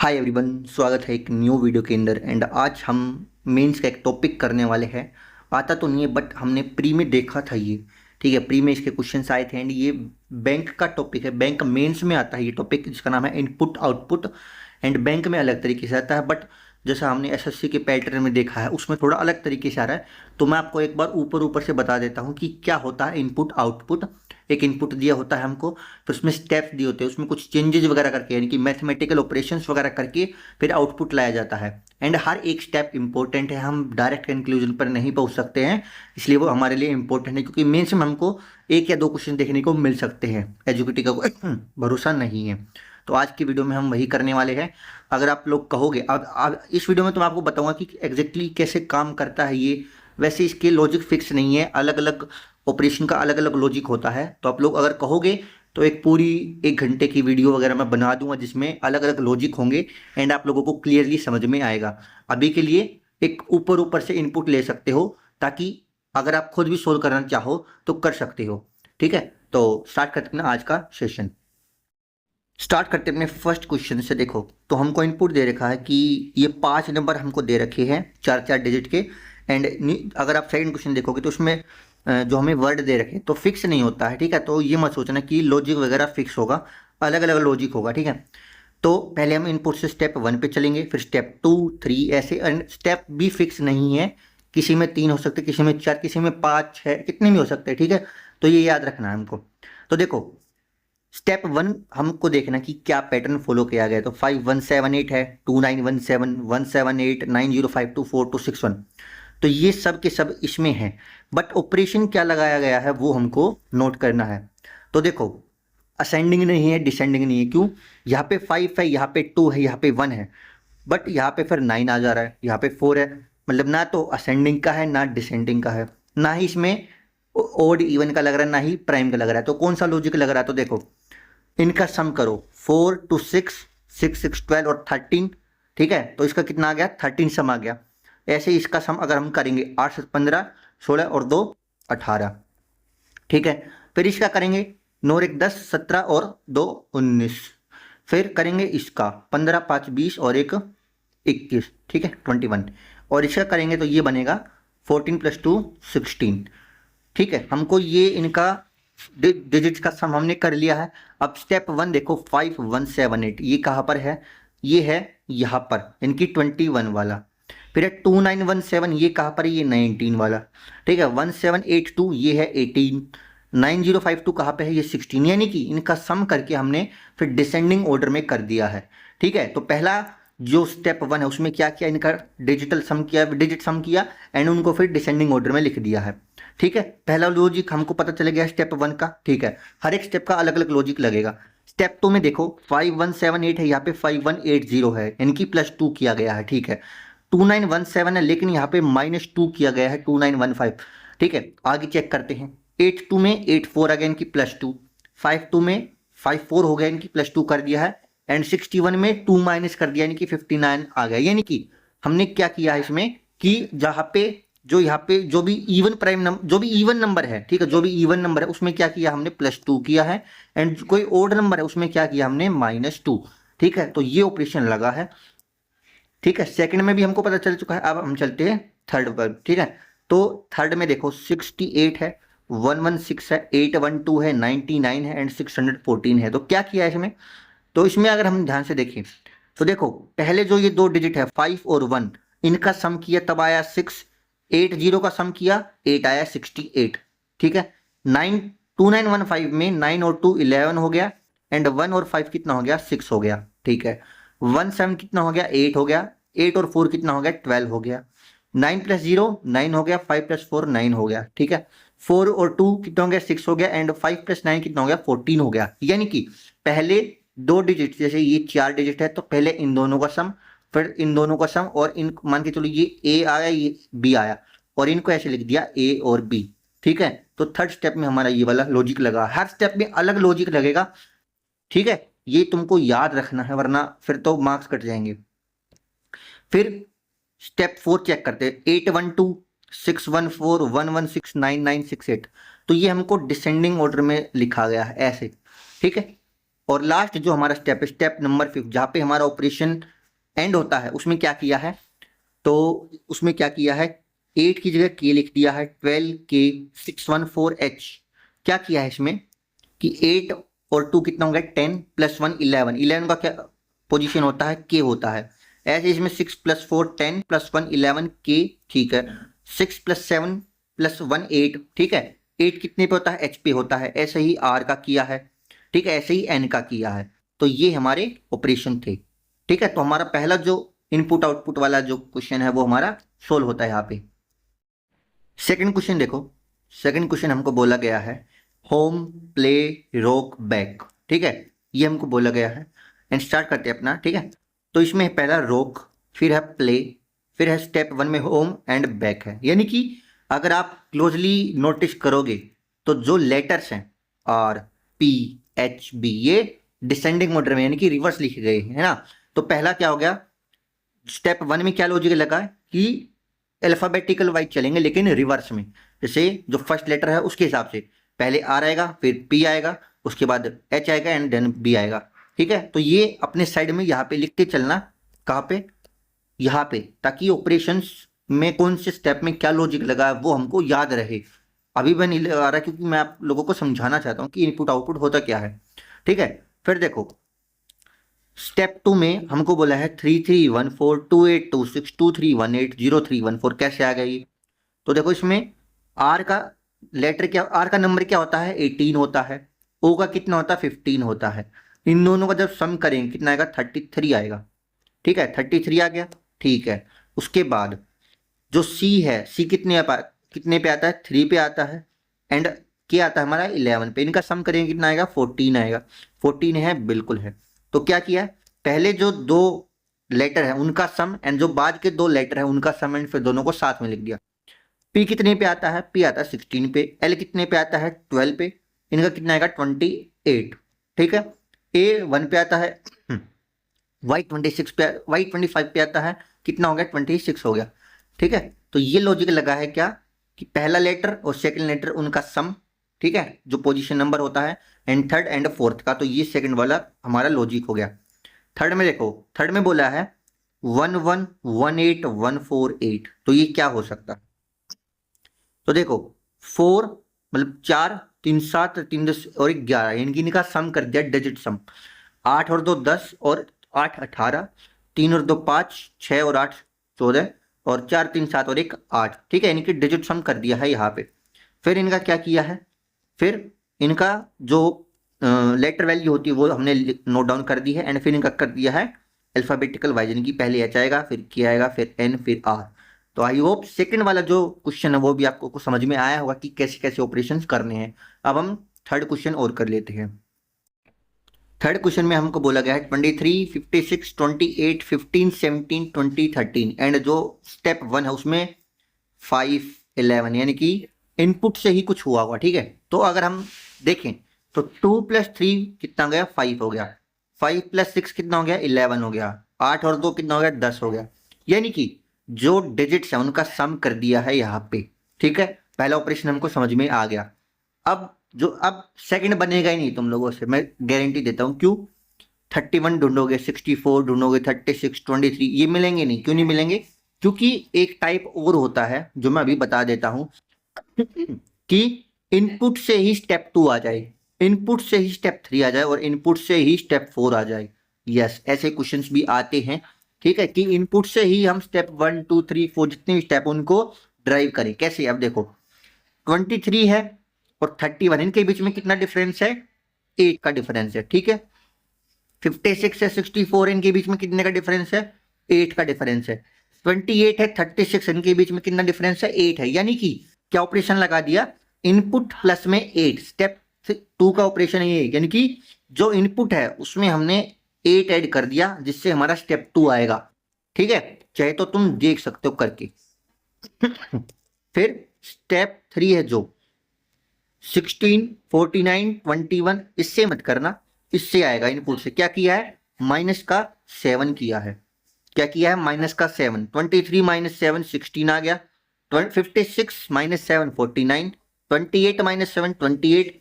Hi everyone, स्वागत है एक न्यू वीडियो के अंदर। एंड आज हम मेंस का एक टॉपिक करने वाले हैं। आता तो नहीं है बट हमने प्री में देखा था ये। ठीक है, प्री में इसके क्वेश्चंस आए थे एंड ये बैंक का टॉपिक है। बैंक मेंस में आता है ये टॉपिक, जिसका नाम है इनपुट आउटपुट। एंड बैंक में अलग तरीके से आता है, बट जैसा हमने एसएससी के पैटर्न में देखा है उसमें थोड़ा अलग तरीके से आ रहा है। तो मैं आपको एक बार ऊपर ऊपर से बता देता हूँ कि क्या होता है इनपुट आउटपुट। एक इनपुट दिया होता है हमको, फिर उसमें स्टेप्स दिए होते हैं, उसमें कुछ चेंजेस वगैरह करके यानी कि मैथमेटिकल ऑपरेशंस वगैरह करके फिर आउटपुट लाया जाता है। एंड हर एक स्टेप इंपॉर्टेंट है, हम डायरेक्ट कंक्लूजन पर नहीं पहुंच सकते हैं, इसलिए वो हमारे लिए इंपॉर्टेंट है। क्योंकि मेंस में हमको एक या दो क्वेश्चन देखने को मिल सकते हैं, एजुकेटिव का कोई भरोसा नहीं है। तो आज की वीडियो में हम वही करने वाले हैं। अगर आप लोग कहोगे, अब इस वीडियो में तो मैं आपको बताऊंगा कि एग्जैक्टली कैसे काम करता है ये। वैसे इसके लॉजिक फिक्स नहीं है, अलग अलग ऑपरेशन का अलग अलग लॉजिक होता है। तो आप लोग अगर कहोगे तो एक पूरी 1 घंटे की वीडियो वगैरह मैं बना दूंगा जिसमें अलग अलग लॉजिक होंगे एंड आप लोगों को क्लियरली समझ में आएगा। अभी के लिए एक ऊपर ऊपर से इनपुट ले सकते हो, ताकि अगर आप खुद भी सोल्व करना चाहो तो कर सकते हो। ठीक है, तो स्टार्ट करते हैं आज का सेशन। स्टार्ट करते हैं अपने फर्स्ट क्वेश्चन से। देखो, तो हमको इनपुट दे रखा है कि ये 5 नंबर हमको दे रखे हैं, 4 4 डिजिट के। एंड अगर आप सेकंड क्वेश्चन देखोगे तो उसमें जो हमें वर्ड दे रखे तो फिक्स नहीं होता है। ठीक है, तो ये मत सोचना कि लॉजिक वगैरह फिक्स होगा, अलग अलग लॉजिक होगा। ठीक है, तो पहले हम इनपुट से स्टेप 1 पे चलेंगे, फिर स्टेप 2 3 ऐसे। एंड स्टेप भी फिक्स नहीं है, किसी में 3 हो सकते, किसी में 4, किसी में 5 6, कितने भी हो सकते हैं। ठीक है, तो ये याद रखना है हमको। तो देखो, स्टेप 1 हमको देखना कि क्या पैटर्न फॉलो किया गया। तो 5178 है, 2917 178 90524261। तो ये सब के सब इसमें है, बट ऑपरेशन क्या लगाया गया है वो हमको नोट करना है। तो देखो, असेंडिंग नहीं है, डिसेंडिंग नहीं है। क्यों? यहाँ पे 5 है, यहाँ पे 2 है, यहाँ पे 1 है, बट यहाँ पे फिर 9 आ जा रहा है, यहाँ पे 4 है। मतलब ना तो असेंडिंग का है ना डिसेंडिंग का है, ना ही इसमें ओड इवन का लग रहा है, ना ही प्राइम का लग रहा है। तो कौन सा लॉजिक लग रहा है? तो देखो, इनका सम करो, 4 2 6 6 6 12 और 13। ठीक है, तो इसका कितना आ गया? 13 सम आ गया। ऐसे ही इसका सम अगर हम करेंगे, 8 7 15 16 और 2 18। ठीक है, फिर इसका करेंगे, 9 1 10 17 और 2 19। फिर करेंगे इसका 15 5 20 और 1 21। ठीक है, 21। और इसका करेंगे तो ये बनेगा 14 + 2 16। ठीक है, हमको ये इनका डिजिट्स का सम हमने कर लिया है। अब स्टेप 1 देखो, 5178 ये कहाँ पर है? ये है यहाँ पर, इनकी 21 वाला। फिर है 2917, ये कहाँ पर है? ये 19 वाला। ठीक है, 1782 ये है 18। 9052 कहाँ पे है? ये 16। यानी कि इनका सम करके हमने फिर डिसेंडिंग ऑर्डर में कर दिया है। ठीक है, तो पहला जो स्टेप 1 है उसमें क्या किया? इनका डिजिटल सम किया, डिजिट सम किया एंड उनको फिर डिसेंडिंग ऑर्डर में लिख दिया है। ठीक है, पहला लॉजिक हमको पता चल गया स्टेप 1 का। ठीक है, हर एक स्टेप का अलग अलग लॉजिक लगेगा। स्टेप 2 में देखो, 5178 है, यहाँ पे 5180 है, इनकी +2 किया गया है। ठीक है, 2917 है, लेकिन यहाँ पे -2 किया गया है, 2915। ठीक है, आगे चेक करते हैं। 82 में 84 आ गया, इनकी +2। 52 में 54 हो गया, इनकी +2 कर दिया है। एंड 61 में 2 माइनस कर दिया, यानी कि 59 आ गया। यानी कि हमने क्या किया है इसमें कि जहाँ पे यहाँ पे जो भी इवन प्राइम नंबर, जो भी इवन नंबर है, ठीक है, जो भी इवन नंबर है उसमें क्या किया हमने? +2 किया है। एंड कोई ओड नंबर है उसमें क्या किया हमने? -2। ठीक है, तो ये ऑपरेशन लगा है। ठीक है, सेकंड में भी हमको पता चल चुका है। अब हम चलते हैं थर्ड पर। ठीक है, तो थर्ड में देखो, 68 है, 116 है, 812 है, 99 है एंड 614 है। तो क्या किया है इसमें? तो इसमें अगर हम ध्यान से देखें तो देखो, पहले जो ये 2 डिजिट है 5 और 1, इनका सम किया तब आया 6। 80 का सम किया, 8 आया 68। ठीक है, 2915 में 9 और 2 11 हो गया एंड 1 और 5 कितना हो गया? 6 हो गया। ठीक है, 1 7 कितना हो गया? 8 हो गया। 8 और 4 कितना हो गया? 12 हो गया। 9 + 0 9 हो गया, 5 + 4 9 हो गया। ठीक है, 4 और 2 कितना हो गया? 6 हो गया एंड 5 + 9 कितना हो गया? 14 हो गया। यानी कि पहले 2 डिजिट, जैसे ये 4 डिजिट है तो पहले इन दोनों का सम, फिर इन दोनों का सम, और इन मान के चलो ये ए आया, ये बी आया, और इनको ऐसे लिख दिया ए और बी। ठीक है, तो थर्ड स्टेप में हमारा ये वाला लॉजिक लगा। हर स्टेप में अलग लॉजिक लगेगा। ठीक है, ये तुमको याद रखना है, वरना फिर तो मार्क्स कट जाएंगे। फिर स्टेप 4 चेक करते हैं, 812 614 116 9968। तो ये हमको डिसेंडिंग ऑर्डर में लिखा गया है ऐसे। ठीक है, और लास्ट जो हमारा स्टेप है, स्टेप नंबर 5, जहाँ पे हमारा ऑपरेशन एंड होता है, उसमें क्या किया है, तो उसमें क्या किया है, 8 की जगह के लिख दिया है, 12K614H। क्या किया है इसमें कि 8 और 2 कितना हो गया, 10 + 1 11, 11 का क्या पोजीशन होता है, के होता है। ऐसे इसमें 6 + 4 10 + 1 11 के, ठीक है। 6 + 7 + 1 8, ठीक है। 8 कितने पे होता है, एच पे होता है। ऐसे ही आर का किया है, ठीक है, ऐसे ही एन का किया है। तो ये हमारे ऑपरेशन थे, ठीक है। तो हमारा पहला जो इनपुट आउटपुट वाला जो क्वेश्चन है वो हमारा सोल्व होता है यहाँ पे। सेकंड क्वेश्चन देखो, सेकंड क्वेश्चन हमको बोला गया है होम प्ले रोक बैक, ठीक है, ये हमको बोला गया है। एंड स्टार्ट करते हैं अपना, ठीक है। तो इसमें पहला रोक, फिर है प्ले, फिर है स्टेप 1 में होम एंड बैक है। यानी कि अगर आप क्लोजली नोटिस करोगे तो जो लेटर्स हैं आर पी एच बी, ये डिसेंडिंग ऑर्डर में यानी कि रिवर्स लिखे गए हैं, है ना। तो पहला क्या हो गया, स्टेप 1 में क्या लॉजिक लगा है कि अल्फाबेटिकल वाइज चलेंगे लेकिन रिवर्स में। जैसे जो फर्स्ट लेटर है उसके हिसाब से पहले आर आएगा, फिर पी आएगा, उसके बाद एच आएगा एंड देन बी आएगा, ठीक है। तो ये अपने साइड में यहाँ पे लिखते चलना, कहाँ पे, यहाँ पे, ताकि ऑपरेशंस में कौन से स्टेप में क्या लॉजिक लगा है वो हमको याद रहे। अभी मैं नहीं लगा रहा क्योंकि मैं आप लोगों को समझाना चाहता हूँ कि इनपुट आउटपुट होता क्या है, ठीक है। फिर देखो स्टेप 2 में हमको बोला है 3314282623180314, कैसे आ गई। तो देखो इसमें आर का लेटर क्या, आर का नंबर क्या होता है, 18 होता है। ओ का कितना होता है, 15 होता है। इन दोनों का जब सम करेंगे कितना आएगा, 33 आएगा, ठीक है। 33 आ गया, ठीक है। उसके बाद जो सी है, सी कितने पे आता है, 3 पे आता है। एंड क्या आता है हमारा 11 पे। इनका सम करेंगे कितना आएगा, 14 आएगा। 14 है, बिल्कुल है। तो क्या किया, पहले जो दो लेटर है उनका सम एंड जो बाद के दो लेटर है उनका सम एंड फिर दोनों को साथ में लिख दिया। पी कितने पे आता है, पी आता है 16 पे। एल कितने पे आता है, 12 पे। इनका कितना आएगा, 28, ठीक है। ए 1 पे आता है, वाई 26 पे, वाई 25 पे आता है, कितना हो गया, 26 हो गया, ठीक है। तो ये लॉजिक लगा है क्या कि पहला लेटर और सेकंड लेटर उनका सम, ठीक है, जो पोजीशन नंबर होता है, एंड थर्ड एंड फोर्थ का। तो ये सेकंड वाला हमारा लॉजिक हो गया। थर्ड में देखो, थर्ड में बोला है 1118148, तो ये क्या हो सकता है। तो देखो 4 मतलब 4 3 7 3 10 और 11, यानी कि इनका सम कर दिया, डिजिट सम। 8 और 2 10 और 8 18, 3 और 2 5, 6 और 8 14, और 4 3 7 और 1 8, ठीक है। यानी कि डिजिट सम कर दिया है यहाँ पे। फिर इनका क्या किया है, फिर इनका जो लेटर वैल्यू होती है वो हमने नोट डाउन कर दी है। एंड फिर इनका कर दिया है अल्फाबेटिकल वाइज, यानी कि पहले एच आएगा, फिर के आएगा, फिर एन, फिर आर। तो आई होप सेकंड वाला जो क्वेश्चन है वो भी आपको कुछ समझ में आया होगा कि कैसे कैसे ऑपरेशन करने हैं। अब हम थर्ड क्वेश्चन और कर लेते हैं। थर्ड क्वेश्चन में हमको बोला गया है 23 56 28 15 17 20 13, एंड जो स्टेप 1 है उसमें 5 11, यानी कि इनपुट से ही कुछ हुआ होगा, ठीक है। तो अगर हम देखें तो 2 + 3 कितना हो गया, 5 हो गया। 5 + 6 कितना हो गया, 11 हो गया। 8 और 2 कितना हो गया, 10 हो गया। यानी कि जो डिजिट्स है उनका सम कर दिया है यहाँ पे, ठीक है। पहला ऑपरेशन हमको समझ में आ गया। अब सेकंड बनेगा ही नहीं तुम लोगों से, मैं गारंटी देता हूँ। क्यों, 31 ढूंढोगे, 64 ढूंढोगे, 36 23, ये मिलेंगे नहीं। क्यों नहीं मिलेंगे, क्योंकि एक टाइप और होता है जो मैं अभी बता देता हूं कि इनपुट से ही स्टेप 2 आ जाए, इनपुट से ही स्टेप 3 आ जाए, और इनपुट से ही स्टेप 4 आ जाए। यस, ऐसे क्वेश्चंस भी आते हैं, ठीक है, कि इनपुट से ही हम स्टेप 1 2 3 4 जितने भी स्टेप उनको ड्राइव करें। कैसे, अब देखो 23 है और 31, इनके बीच में कितना डिफरेंस है, 8 का डिफरेंस है, ठीक है। 56 है 64, इनके बीच में कितने का डिफरेंस है, 8 का डिफरेंस है। 28 है 36, इनके बीच में कितना डिफरेंस है, 8 है। यानी कि क्या ऑपरेशन लगा दिया, इनपुट प्लस में 8, स्टेप 2 का ऑपरेशन ये है। यानी कि जो इनपुट है उसमें हमने 8 ऐड कर दिया जिससे हमारा स्टेप 2 आएगा, ठीक है। चाहे तो तुम देख सकते हो करके। फिर स्टेप 3 है जो 16 49 21, इससे मत करना, इससे आएगा इनपुट से। क्या किया है, -7 किया है। क्या किया है, -7। 23 - 7 16 आ गया। 56 - 7 49, 28 - 7 28,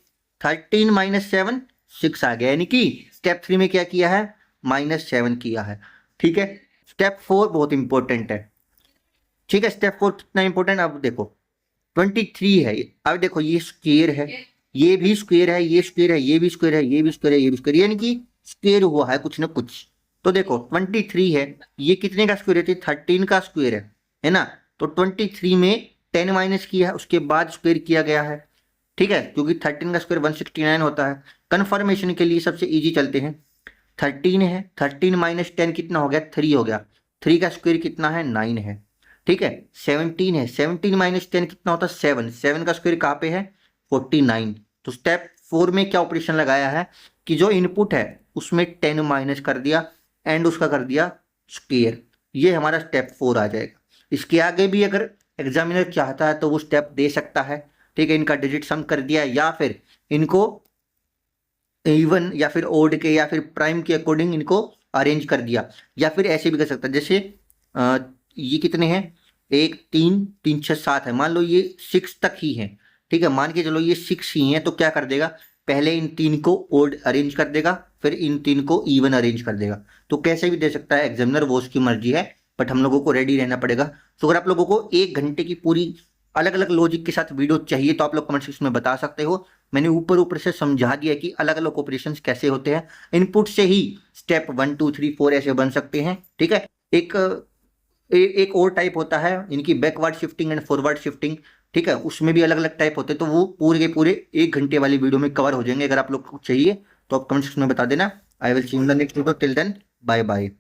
13 - 7 6 आ गया। यानी कि स्टेप 3 में क्या किया है, -7 किया है। ठीक है, स्टेप 4 बहुत इंपॉर्टेंट है। ठीक है, स्टेप 4 कितना इंपॉर्टेंट, अब देखो 23 है। अब देखो ये स्क्वायर है, ये भी स्क्वायर है, ये स्क्वायर है, ये भी स्क्वायर है, ये भी स्क्वायर है, ये भी स्क्वायर, यानी कि स्क्वायर हुआ है कुछ ना कुछ। तो देखो 23 है, ये कितने का स्क्वायर है, 13 का स्क्वायर है ना। तो 23 में 10 माइनस किया है, उसके बाद स्क्वायर किया गया है। ठीक है, क्योंकि 13 का स्क्वायर 169 होता है। कन्फर्मेशन के लिए सबसे इजी चलते हैं, 13 है, 13 माइनस 10 कितना हो गया, 3 हो गया। 3 का स्क्वायर कितना है, 9 है। ठीक है, 17 है, 17 माइनस 10 कितना होता है, 7। 7 का स्क्वायर कहाँ पे है, 49। तो स्टेप 4 में क्या ऑपरेशन लगाया है कि जो इनपुट है उसमें 10 माइनस कर दिया एंड उसका कर दिया स्क्वायर। ये हमारा स्टेप 4 आ जाएगा। इसके आगे भी अगर एग्जामिनर चाहता है तो वो स्टेप दे सकता है। ठीक है, इनका डिजिट सम कर दिया या फिर इनको इवन या फिर ओड के या फिर प्राइम के अकॉर्डिंग इनको अरेंज कर दिया, या फिर ऐसे भी कर सकता है। जैसे ये कितने हैं, 1 3 3 6 7 है, मान लो ये 6 तक ही है। ठीक है, मान के चलो ये 6 ही है, तो क्या कर देगा, पहले इन 3 को ओड अरेंज कर देगा, फिर इन 3 को इवन अरेंज कर देगा। तो कैसे भी दे सकता है एग्जामिनर, वो उसकी मर्जी है, बट हम लोगों को रेडी रहना पड़ेगा। तो अगर आप लोगों को 1 घंटे की पूरी अलग अलग लॉजिक के साथ वीडियो चाहिए तो आप लोग कमेंट सेक्शन में बता सकते हो। मैंने ऊपर ऊपर से समझा दिया कि अलग अलग ऑपरेशंस कैसे होते हैं। इनपुट से ही स्टेप 1 2 3 4 ऐसे बन सकते हैं। ठीक है, एक एक और टाइप होता है इनकी backward shifting and forward shifting. ठीक है, उसमें भी अलग अलग टाइप होते हैं, तो वो पूरे के पूरे 1 घंटे वाली वीडियो में कवर हो जाएंगे। अगर आप लोग को चाहिए तो आप कमेंट सेक्शन में बता देना। I will see you in the next video, till then bye bye.